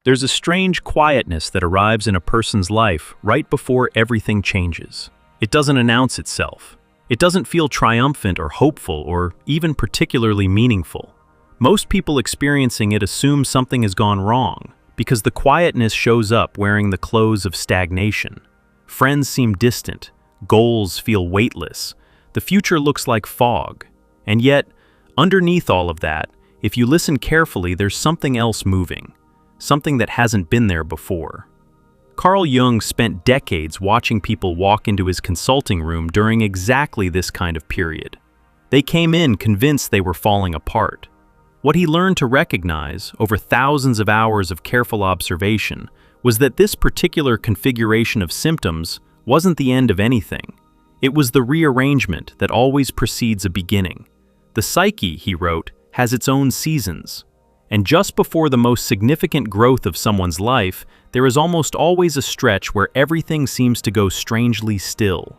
There's a strange quietness that arrives in a person's life right before everything changes. It doesn't announce itself. It doesn't feel triumphant or hopeful or even particularly meaningful. Most people experiencing it assume something has gone wrong because the quietness shows up wearing the clothes of stagnation. Friends seem distant, goals feel weightless, the future looks like fog. And yet, underneath all of that, if you listen carefully, there's something else moving. Something that hasn't been there before. Carl Jung spent decades watching people walk into his consulting room during exactly this kind of period. They came in convinced they were falling apart. What he learned to recognize over thousands of hours of careful observation was that this particular configuration of symptoms wasn't the end of anything. It was the rearrangement that always precedes a beginning. The psyche, he wrote, has its own seasons. And just before the most significant growth of someone's life, there is almost always a stretch where everything seems to go strangely still.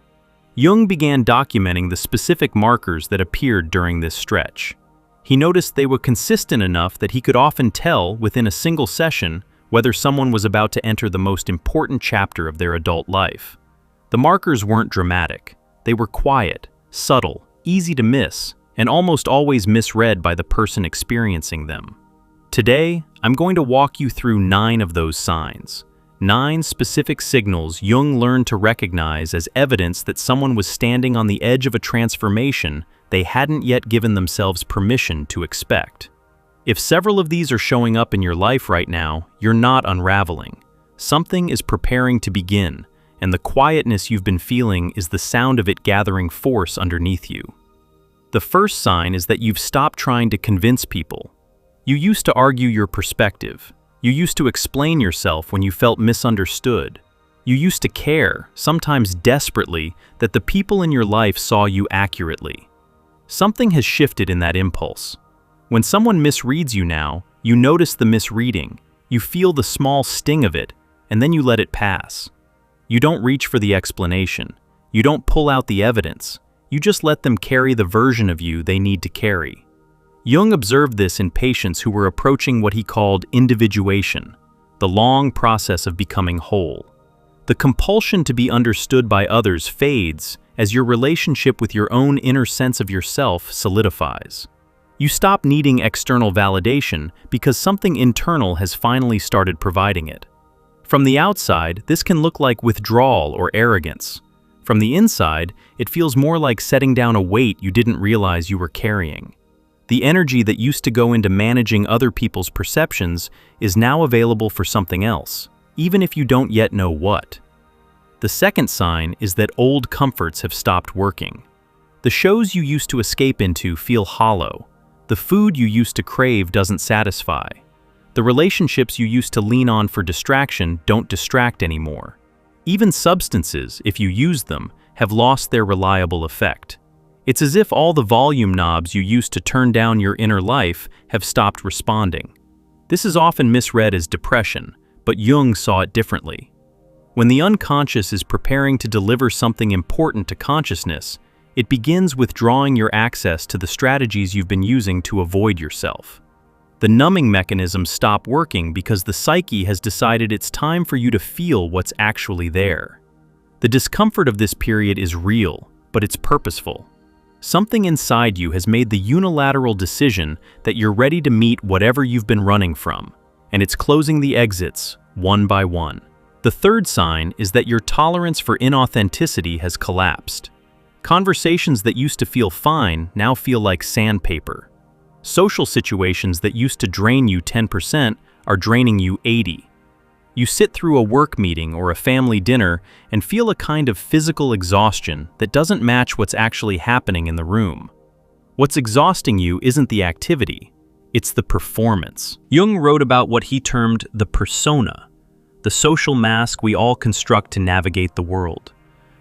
Jung began documenting the specific markers that appeared during this stretch. He noticed they were consistent enough that he could often tell within a single session whether someone was about to enter the most important chapter of their adult life. The markers weren't dramatic. They were quiet, subtle, easy to miss, and almost always misread by the person experiencing them. Today, I'm going to walk you through 9 of those signs. 9 specific signals Jung learned to recognize as evidence that someone was standing on the edge of a transformation they hadn't yet given themselves permission to expect. If several of these are showing up in your life right now, you're not unraveling. Something is preparing to begin, and the quietness you've been feeling is the sound of it gathering force underneath you. The first sign is that you've stopped trying to convince people. You used to argue your perspective. You used to explain yourself when you felt misunderstood. You used to care, sometimes desperately, that the people in your life saw you accurately. Something has shifted in that impulse. When someone misreads you now, you notice the misreading, you feel the small sting of it, and then you let it pass. You don't reach for the explanation. You don't pull out the evidence. You just let them carry the version of you they need to carry. Jung observed this in patients who were approaching what he called individuation, the long process of becoming whole. The compulsion to be understood by others fades as your relationship with your own inner sense of yourself solidifies. You stop needing external validation because something internal has finally started providing it. From the outside, this can look like withdrawal or arrogance. From the inside, it feels more like setting down a weight you didn't realize you were carrying. The energy that used to go into managing other people's perceptions is now available for something else, even if you don't yet know what. The second sign is that old comforts have stopped working. The shows you used to escape into feel hollow. The food you used to crave doesn't satisfy. The relationships you used to lean on for distraction don't distract anymore. Even substances, if you use them, have lost their reliable effect. It's as if all the volume knobs you used to turn down your inner life have stopped responding. This is often misread as depression, but Jung saw it differently. When the unconscious is preparing to deliver something important to consciousness, it begins withdrawing your access to the strategies you've been using to avoid yourself. The numbing mechanisms stop working because the psyche has decided it's time for you to feel what's actually there. The discomfort of this period is real, but it's purposeful. Something inside you has made the unilateral decision that you're ready to meet whatever you've been running from, and it's closing the exits one by one. The third sign is that your tolerance for inauthenticity has collapsed. Conversations that used to feel fine now feel like sandpaper. Social situations that used to drain you 10% are draining you 80%. You sit through a work meeting or a family dinner and feel a kind of physical exhaustion that doesn't match what's actually happening in the room. What's exhausting you isn't the activity, it's the performance. Jung wrote about what he termed the persona, the social mask we all construct to navigate the world.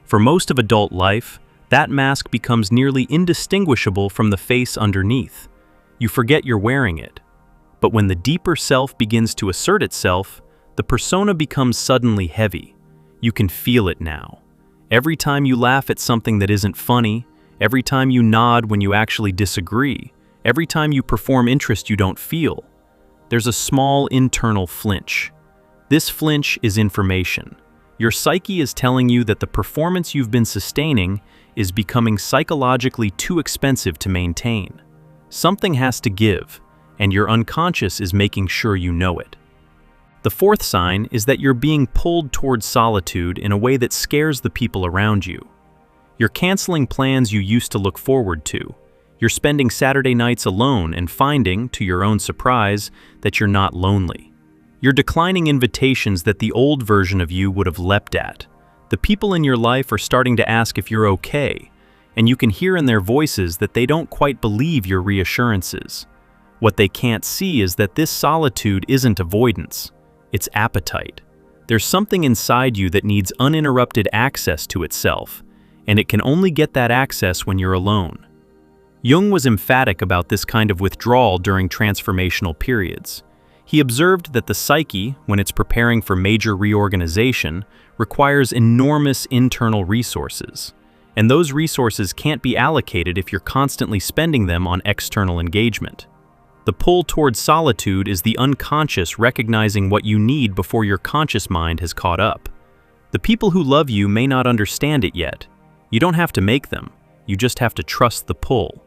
For most of adult life, that mask becomes nearly indistinguishable from the face underneath. You forget you're wearing it. But when the deeper self begins to assert itself, the persona becomes suddenly heavy. You can feel it now. Every time you laugh at something that isn't funny, every time you nod when you actually disagree, every time you perform interest you don't feel, there's a small internal flinch. This flinch is information. Your psyche is telling you that the performance you've been sustaining is becoming psychologically too expensive to maintain. Something has to give, and your unconscious is making sure you know it. The fourth sign is that you're being pulled towards solitude in a way that scares the people around you. You're canceling plans you used to look forward to. You're spending Saturday nights alone and finding, to your own surprise, that you're not lonely. You're declining invitations that the old version of you would have leapt at. The people in your life are starting to ask if you're okay, and you can hear in their voices that they don't quite believe your reassurances. What they can't see is that this solitude isn't avoidance, it's appetite. There's something inside you that needs uninterrupted access to itself, and it can only get that access when you're alone. Jung was emphatic about this kind of withdrawal during transformational periods. He observed that the psyche, when it's preparing for major reorganization, requires enormous internal resources. And those resources can't be allocated if you're constantly spending them on external engagement. The pull towards solitude is the unconscious recognizing what you need before your conscious mind has caught up. The people who love you may not understand it yet. You don't have to make them, you just have to trust the pull.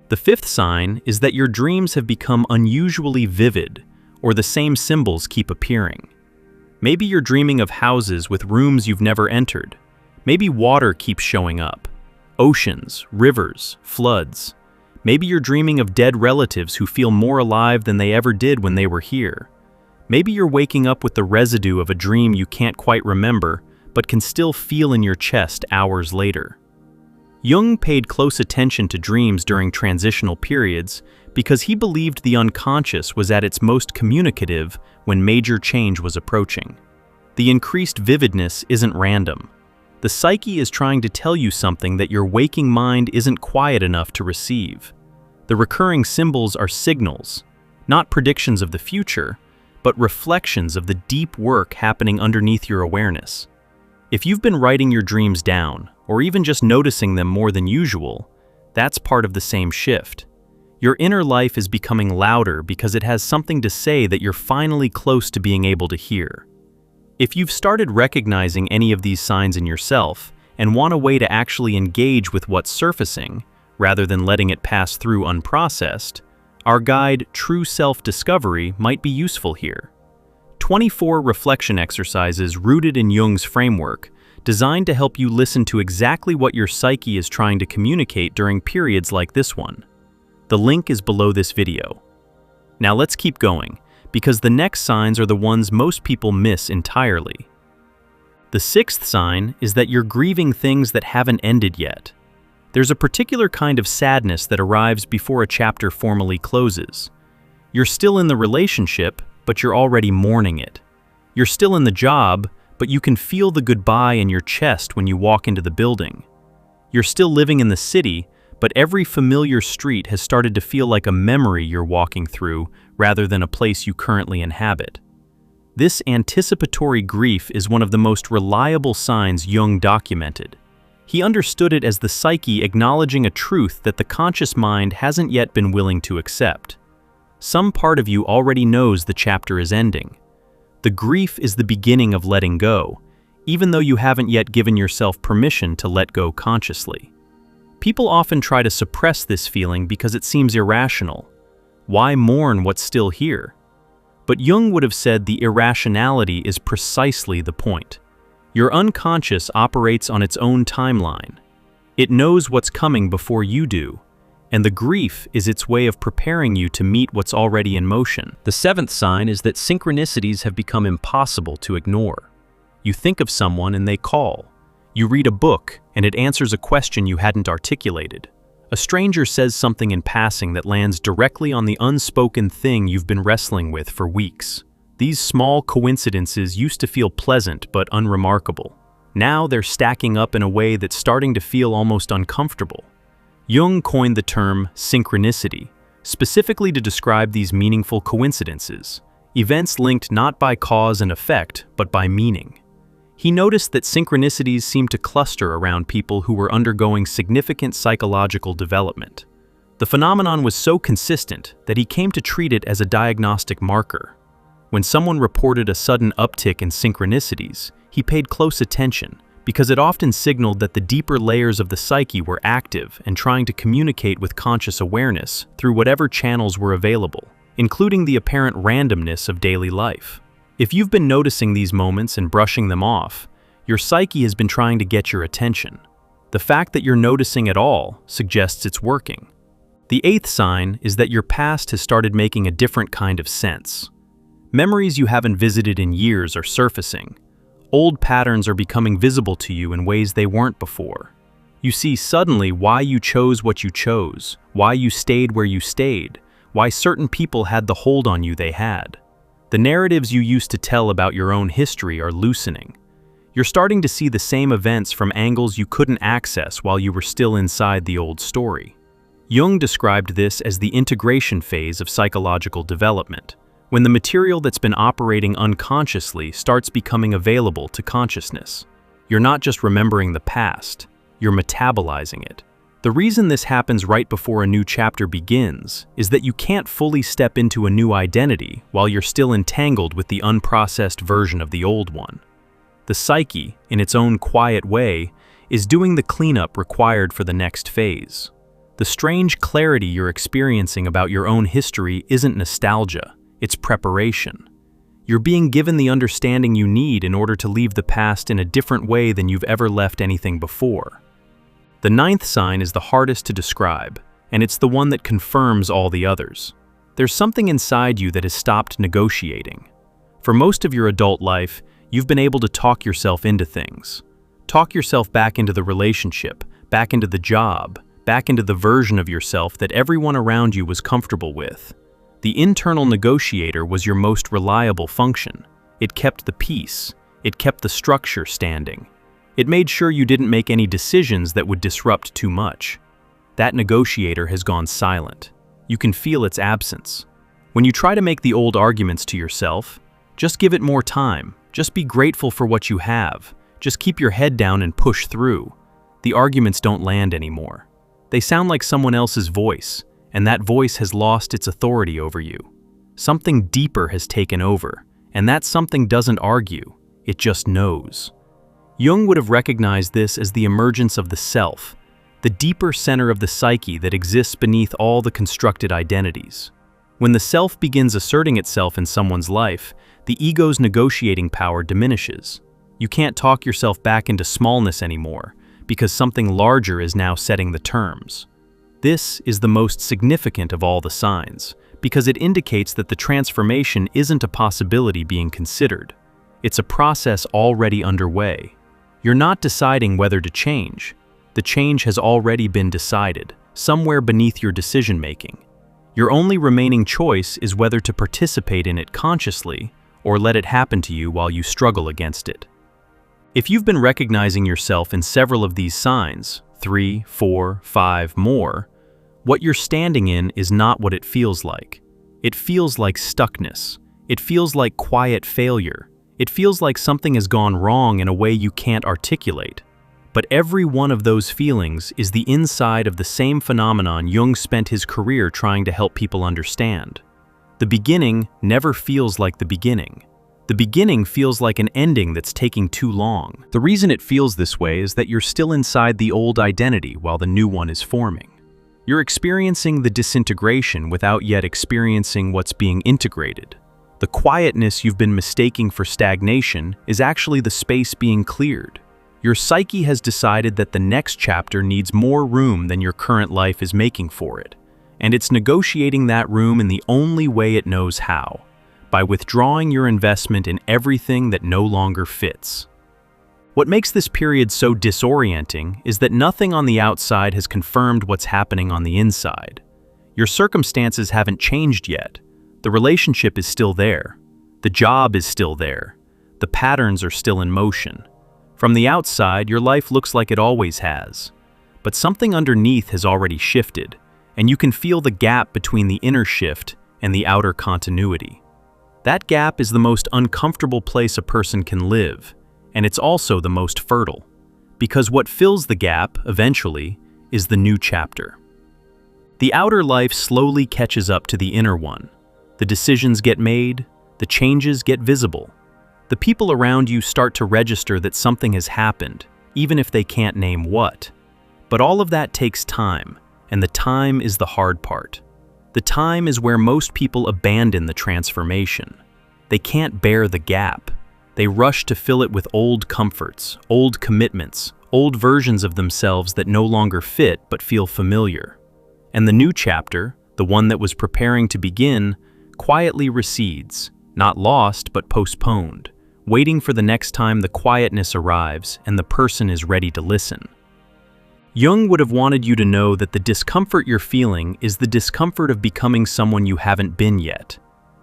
The fifth sign is that your dreams have become unusually vivid, or the same symbols keep appearing. Maybe you're dreaming of houses with rooms you've never entered. Maybe water keeps showing up. Oceans, rivers, floods. Maybe you're dreaming of dead relatives who feel more alive than they ever did when they were here. Maybe you're waking up with the residue of a dream you can't quite remember, but can still feel in your chest hours later. Jung paid close attention to dreams during transitional periods because he believed the unconscious was at its most communicative when major change was approaching. The increased vividness isn't random. The psyche is trying to tell you something that your waking mind isn't quiet enough to receive. The recurring symbols are signals, not predictions of the future, but reflections of the deep work happening underneath your awareness. If you've been writing your dreams down, or even just noticing them more than usual, that's part of the same shift. Your inner life is becoming louder because it has something to say that you're finally close to being able to hear. If you've started recognizing any of these signs in yourself and want a way to actually engage with what's surfacing, rather than letting it pass through unprocessed, our guide, True Self-Discovery, might be useful here. 24 reflection exercises rooted in Jung's framework, designed to help you listen to exactly what your psyche is trying to communicate during periods like this one. The link is below this video. Now let's keep going, because the next signs are the ones most people miss entirely. The sixth sign is that you're grieving things that haven't ended yet. There's a particular kind of sadness that arrives before a chapter formally closes. You're still in the relationship, but you're already mourning it. You're still in the job, but you can feel the goodbye in your chest when you walk into the building. You're still living in the city, but every familiar street has started to feel like a memory you're walking through rather than a place you currently inhabit. This anticipatory grief is one of the most reliable signs Jung documented. He understood it as the psyche acknowledging a truth that the conscious mind hasn't yet been willing to accept. Some part of you already knows the chapter is ending. The grief is the beginning of letting go, even though you haven't yet given yourself permission to let go consciously. People often try to suppress this feeling because it seems irrational. Why mourn what's still here? But Jung would have said the irrationality is precisely the point. Your unconscious operates on its own timeline. It knows what's coming before you do, and the grief is its way of preparing you to meet what's already in motion. The seventh sign is that synchronicities have become impossible to ignore. You think of someone and they call. You read a book and it answers a question you hadn't articulated. A stranger says something in passing that lands directly on the unspoken thing you've been wrestling with for weeks. These small coincidences used to feel pleasant but unremarkable. Now they're stacking up in a way that's starting to feel almost uncomfortable. Jung coined the term synchronicity, specifically to describe these meaningful coincidences, events linked not by cause and effect, but by meaning. He noticed that synchronicities seemed to cluster around people who were undergoing significant psychological development. The phenomenon was so consistent that he came to treat it as a diagnostic marker. When someone reported a sudden uptick in synchronicities, he paid close attention because it often signaled that the deeper layers of the psyche were active and trying to communicate with conscious awareness through whatever channels were available, including the apparent randomness of daily life. If you've been noticing these moments and brushing them off, your psyche has been trying to get your attention. The fact that you're noticing at all suggests it's working. The eighth sign is that your past has started making a different kind of sense. Memories you haven't visited in years are surfacing. Old patterns are becoming visible to you in ways they weren't before. You see suddenly why you chose what you chose, why you stayed where you stayed, why certain people had the hold on you they had. The narratives you used to tell about your own history are loosening. You're starting to see the same events from angles you couldn't access while you were still inside the old story. Jung described this as the integration phase of psychological development, when the material that's been operating unconsciously starts becoming available to consciousness. You're not just remembering the past, you're metabolizing it. The reason this happens right before a new chapter begins is that you can't fully step into a new identity while you're still entangled with the unprocessed version of the old one. The psyche, in its own quiet way, is doing the cleanup required for the next phase. The strange clarity you're experiencing about your own history isn't nostalgia, it's preparation. You're being given the understanding you need in order to leave the past in a different way than you've ever left anything before. The ninth sign is the hardest to describe, and it's the one that confirms all the others. There's something inside you that has stopped negotiating. For most of your adult life, you've been able to talk yourself into things. Talk yourself back into the relationship, back into the job, back into the version of yourself that everyone around you was comfortable with. The internal negotiator was your most reliable function. It kept the peace. It kept the structure standing. It made sure you didn't make any decisions that would disrupt too much. That negotiator has gone silent. You can feel its absence. When you try to make the old arguments to yourself, just give it more time. Just be grateful for what you have. Just keep your head down and push through. The arguments don't land anymore. They sound like someone else's voice, and that voice has lost its authority over you. Something deeper has taken over, and that something doesn't argue, it just knows. Jung would have recognized this as the emergence of the self, the deeper center of the psyche that exists beneath all the constructed identities. When the self begins asserting itself in someone's life, the ego's negotiating power diminishes. You can't talk yourself back into smallness anymore, because something larger is now setting the terms. This is the most significant of all the signs, because it indicates that the transformation isn't a possibility being considered. It's a process already underway. You're not deciding whether to change. The change has already been decided, somewhere beneath your decision-making. Your only remaining choice is whether to participate in it consciously or let it happen to you while you struggle against it. If you've been recognizing yourself in several of these signs, 3, 4, 5 more, what you're standing in is not what it feels like. It feels like stuckness. It feels like quiet failure. It feels like something has gone wrong in a way you can't articulate. But every one of those feelings is the inside of the same phenomenon Jung spent his career trying to help people understand. The beginning never feels like the beginning. The beginning feels like an ending that's taking too long. The reason it feels this way is that you're still inside the old identity while the new one is forming. You're experiencing the disintegration without yet experiencing what's being integrated. The quietness you've been mistaking for stagnation is actually the space being cleared. Your psyche has decided that the next chapter needs more room than your current life is making for it, and it's negotiating that room in the only way it knows how, by withdrawing your investment in everything that no longer fits. What makes this period so disorienting is that nothing on the outside has confirmed what's happening on the inside. Your circumstances haven't changed yet. The relationship is still there. The job is still there. The patterns are still in motion. From the outside, your life looks like it always has. But something underneath has already shifted, and you can feel the gap between the inner shift and the outer continuity. That gap is the most uncomfortable place a person can live, and it's also the most fertile, because what fills the gap, eventually, is the new chapter. The outer life slowly catches up to the inner one. The decisions get made, the changes get visible. The people around you start to register that something has happened, even if they can't name what. But all of that takes time, and the time is the hard part. The time is where most people abandon the transformation. They can't bear the gap. They rush to fill it with old comforts, old commitments, old versions of themselves that no longer fit but feel familiar. And the new chapter, the one that was preparing to begin, quietly recedes, not lost but postponed, waiting for the next time the quietness arrives and the person is ready to listen. Jung would have wanted you to know that the discomfort you're feeling is the discomfort of becoming someone you haven't been yet.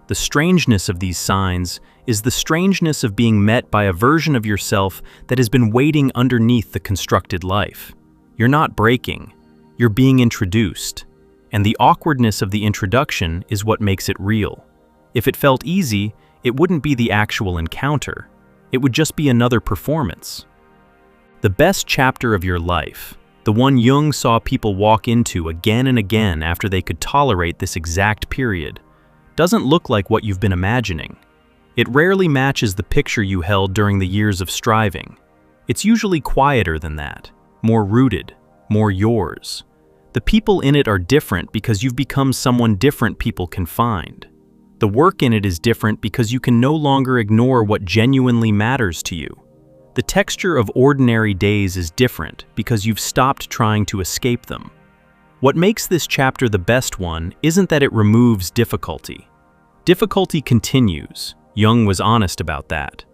The strangeness of these signs is the strangeness of being met by a version of yourself that has been waiting underneath the constructed life. You're not breaking, you're being introduced. And the awkwardness of the introduction is what makes it real. If it felt easy, it wouldn't be the actual encounter. It would just be another performance. The best chapter of your life, the one Jung saw people walk into again and again after they could tolerate this exact period, doesn't look like what you've been imagining. It rarely matches the picture you held during the years of striving. It's usually quieter than that, more rooted, more yours. The people in it are different because you've become someone different people can find. The work in it is different because you can no longer ignore what genuinely matters to you. The texture of ordinary days is different because you've stopped trying to escape them. What makes this chapter the best one isn't that it removes difficulty. Difficulty continues. Jung was honest about that.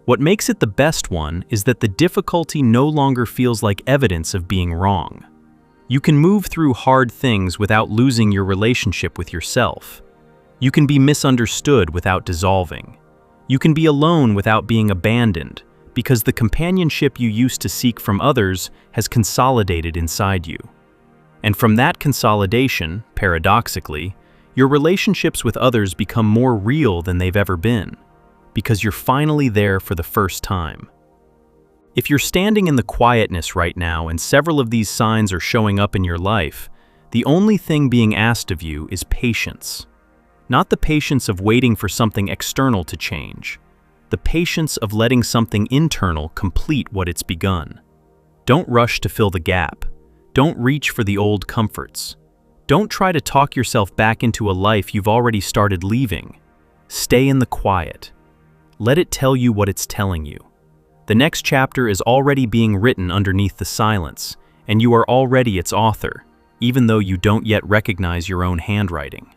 What makes it the best one is that the difficulty no longer feels like evidence of being wrong. You can move through hard things without losing your relationship with yourself. You can be misunderstood without dissolving. You can be alone without being abandoned, because the companionship you used to seek from others has consolidated inside you. And from that consolidation, paradoxically, your relationships with others become more real than they've ever been, because you're finally there for the first time. If you're standing in the quietness right now and several of these signs are showing up in your life, the only thing being asked of you is patience. Not the patience of waiting for something external to change, the patience of letting something internal complete what it's begun. Don't rush to fill the gap. Don't reach for the old comforts. Don't try to talk yourself back into a life you've already started leaving. Stay in the quiet. Let it tell you what it's telling you. The next chapter is already being written underneath the silence, and you are already its author, even though you don't yet recognize your own handwriting.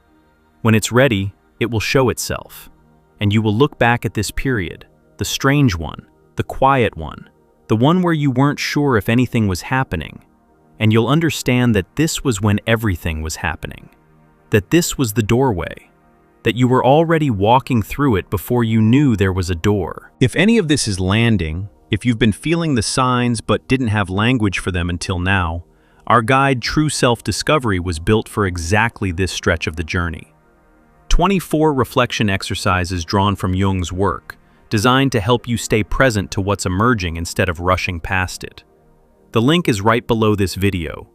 When it's ready, it will show itself. And you will look back at this period, the strange one, the quiet one, the one where you weren't sure if anything was happening, and you'll understand that this was when everything was happening, that this was the doorway, that you were already walking through it before you knew there was a door. If any of this is landing, if you've been feeling the signs but didn't have language for them until now, our guide True Self-Discovery was built for exactly this stretch of the journey. 24 reflection exercises drawn from Jung's work, designed to help you stay present to what's emerging instead of rushing past it. The link is right below this video,